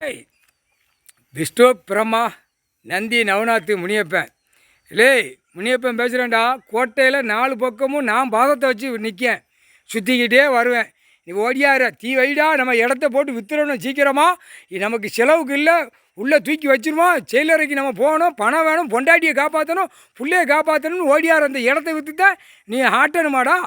ஏய், விஷ்ணு பிரம்மா நந்தி நவநாத்து முனியப்பன். இல்லை, முனியப்பன் பேசுகிறேன்டா. கோட்டையில் 4 பக்கமும் நான் பாதத்தை வச்சு நிற்கேன், சுற்றிக்கிட்டே வருவேன். நீ ஓடியார தீ வைடா, நம்ம இடத்த போட்டு வித்துறணும் சீக்கிரமா. நமக்கு செலவுக்கு இல்லை, உள்ளே தூக்கி வச்சிருவோம். செயலறைக்கு நம்ம போகணும், பணம் வேணும், பொண்டாட்டியை காப்பாற்றணும், பிள்ளையை காப்பாற்றணும்னு ஓடியார். அந்த இடத்த விற்றுத்தான் நீ ஆட்டணுமாடா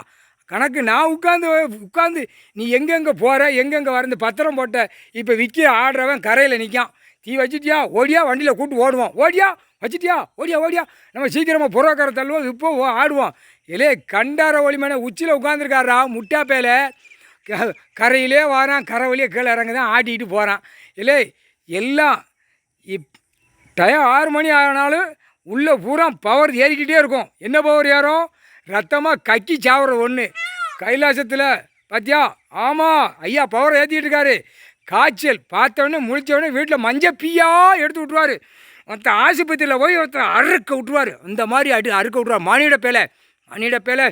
கணக்கு. நான் உட்காந்து நீ எங்கெங்கே போகிற எங்கெங்கே வர இந்த பத்திரம் போட்ட இப்போ விற்க ஆடுறவன் கரையில் நிற்கான். தீ வச்சிட்டியா, ஓடியா, வண்டியில் கூப்பிட்டு ஓடுவோம். ஓடியா, வச்சிட்டியா, ஓடியா ஓடியா, நம்ம சீக்கிரமாக புறக்கரை தள்ளுவோம், இப்போ ஆடுவோம். இலே கண்டார ஒளிமனை உச்சியில் உட்காந்துருக்காரா முட்டாப்பேல. கரையிலே வரான், கரை வழியே கீழே இறங்க தான் ஆட்டிக்கிட்டு போகிறான். இல்லை எல்லாம் டயம் 6 மணி ஆனாலும் உள்ளே பூரா பவர் ஏறிக்கிட்டே இருக்கும். என்ன பவர் ஏறும்? ரத்தமாக கக்கி சாவுற ஒன்று கைலாசத்தில் பார்த்தியா? ஆமாம், ஐயா பவர் ஏற்றிக்கிட்டு இருக்காரு. காய்ச்சல் பார்த்தோன்னே முழித்தோடனே வீட்டில் மஞ்சள் பீயா எடுத்து விட்ருவார். மற்ற ஆஸ்பத்திரியில் போய் ஒருத்தர் அறுக்க விட்ருவார். அந்த மாதிரி அறுக்க விட்ருவார். மானிட பேலை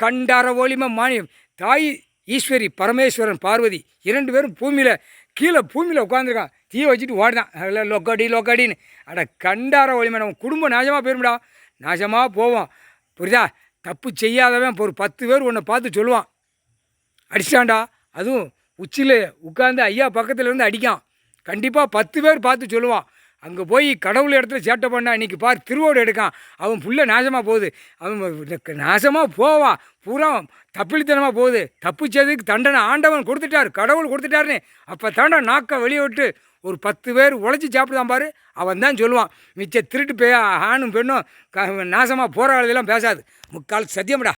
கண்டார ஒளிமை தாய் ஈஸ்வரி பரமேஸ்வரன் பார்வதி 2 பேரும் பூமியில் உட்காந்துருக்கான். தீ வச்சுட்டு ஓடுதான் லொக்கடின்னு. அட கண்டார ஒளிமை, நம்ம குடும்பம் நாசமாக போயிரும்டா. நாசமாக போவோம், புரியுதா? தப்பு செய்யாதவன் இப்போ ஒரு 10 பேர் உன்னை பார்த்து சொல்லுவான், அடிச்சிட்டான்டா. அதுவும் உச்சியில் உட்காந்து ஐயா பக்கத்தில் இருந்து அடிக்கான். கண்டிப்பாக 10 பேர் பார்த்து சொல்லுவான். அங்கே போய் கடவுள் இடத்துல சேட்டை பண்ணா இன்றைக்கி பார் திருவோடு எடுக்கான். அவன் புள்ள நாசமாக போகுது, அவன் நாசமாக போவான். பூரா தப்பிலித்தனமாக போகுது. தப்பு செய்ததுக்கு தண்டனை ஆண்டவன் கொடுத்துட்டார், கடவுள் கொடுத்துட்டாருன்னு. அப்போ தாண்டா நாக்கை வெளியே விட்டு ஒரு 10 பேர் உழைச்சி சாப்பிடுதான் பாரு, அவன் தான் சொல்லுவான். மிச்ச திருட்டு ஆணும் பெண்ணும் நாசமாக போகிற இதெல்லாம் பேசாது. முக்கால் சத்தியம்டா.